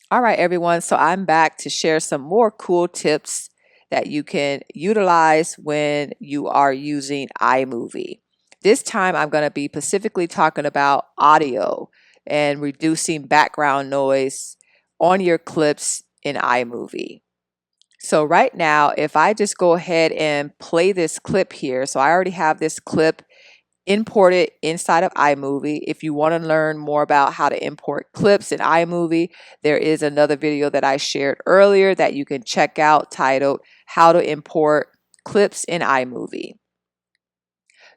All right, everyone. So I'm back to share some more cool tips that you can utilize when you are using iMovie. This time I'm going to be specifically talking about audio and reducing background noise on your clips in iMovie. So right now, if I just go ahead and play this clip here, so I already have this clip import it inside of iMovie. If you want to learn more about how to import clips in iMovie, there is another video that I shared earlier that you can check out titled How to Import Clips in iMovie.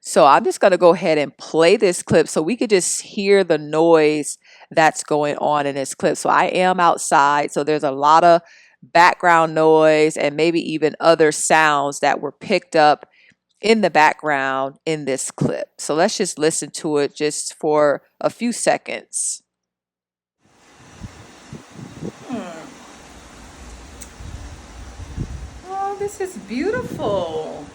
So I'm just going to go ahead and play this clip so we could just hear the noise that's going on in this clip. So I am outside, so there's a lot of background noise and maybe even other sounds that were picked up in the background in this clip. So let's just listen to it just for a few seconds. Oh, this is beautiful.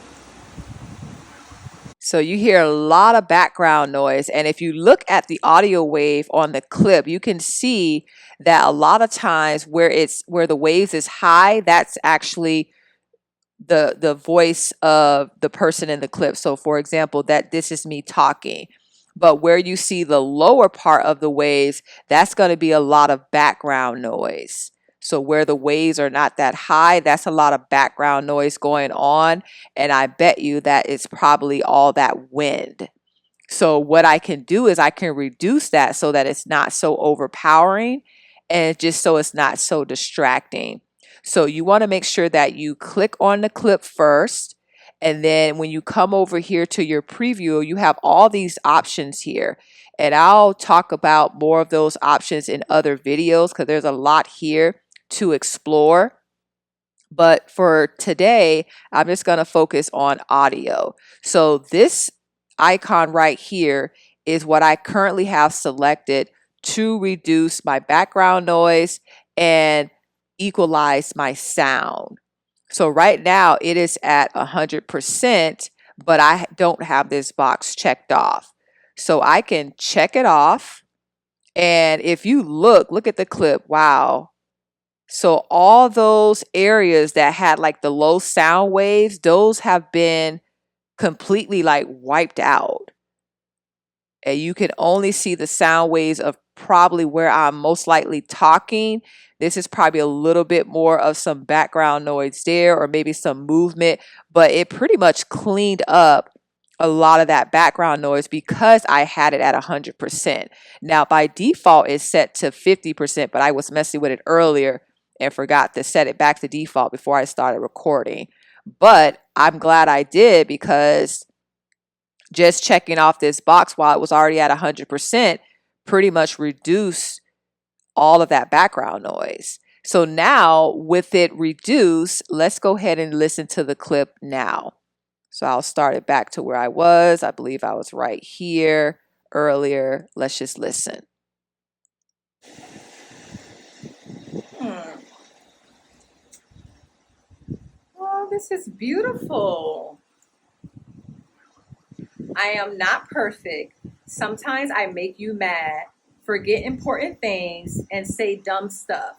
So you hear a lot of background noise. And if you look at the audio wave on the clip, you can see that a lot of times where the waves is high, that's actually the voice of the person in the clip. So for example, that this is me talking. But where you see the lower part of the waves, that's going to be a lot of background noise. So where the waves are not that high, that's a lot of background noise going on. And I bet you that it's probably all that wind. So what I can do is I can reduce that so that it's not so overpowering and just so it's not so distracting. So you want to make sure that you click on the clip first. And then when you come over here to your preview, you have all these options here. And I'll talk about more of those options in other videos because there's a lot here to explore. But for today, I'm just going to focus on audio. So this icon right here is what I currently have selected to reduce my background noise and equalize my sound. So right now it is at 100%, but I don't have this box checked off. So I can check it off. And if you look at the clip, wow. So all those areas that had like the low sound waves, those have been completely like wiped out. And you can only see the sound waves of probably where I'm most likely talking. This is probably a little bit more of some background noise there or maybe some movement, but it pretty much cleaned up a lot of that background noise because I had it at 100%. Now by default it's set to 50%, but I was messing with it earlier and forgot to set it back to default before I started recording. But I'm glad I did because just checking off this box while it was already at 100% pretty much reduced all of that background noise. So now with it reduced, let's go ahead and listen to the clip now. So I'll start it back to where I was. I believe I was right here earlier. Let's just listen. Oh, this is beautiful. I am not perfect. Sometimes I make you mad, forget important things, and say dumb stuff.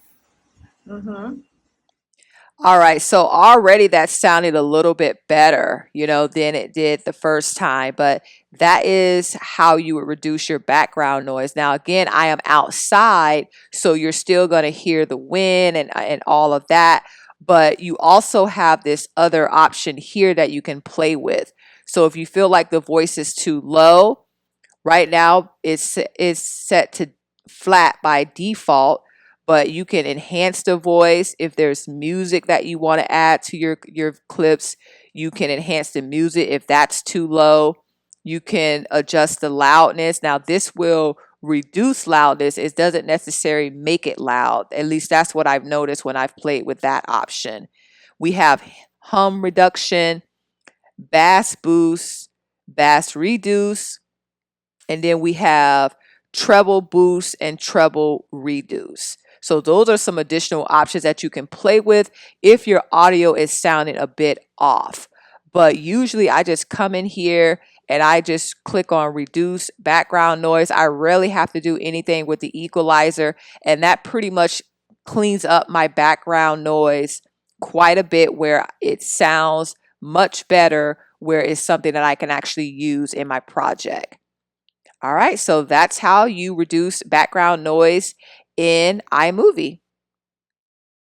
All right, so already that sounded a little bit better, than it did the first time, but that is how you would reduce your background noise. Now, again, I am outside, so you're still going to hear the wind and all of that, but you also have this other option here that you can play with. So if you feel like the voice is too low, right now it's set to flat by default, but you can enhance the voice. If there's music that you want to add to your clips, you can enhance the music if that's too low. You can adjust the loudness. Now this will reduce loudness. It doesn't necessarily make it loud. At least that's what I've noticed when I've played with that option. We have hum reduction, bass boost, bass reduce, and then we have treble boost and treble reduce. So those are some additional options that you can play with if your audio is sounding a bit off. But usually I just come in here and I just click on reduce background noise. I rarely have to do anything with the equalizer, and that pretty much cleans up my background noise quite a bit, where it sounds much better, where it's something that I can actually use in my project. All right, so that's how you reduce background noise in iMovie.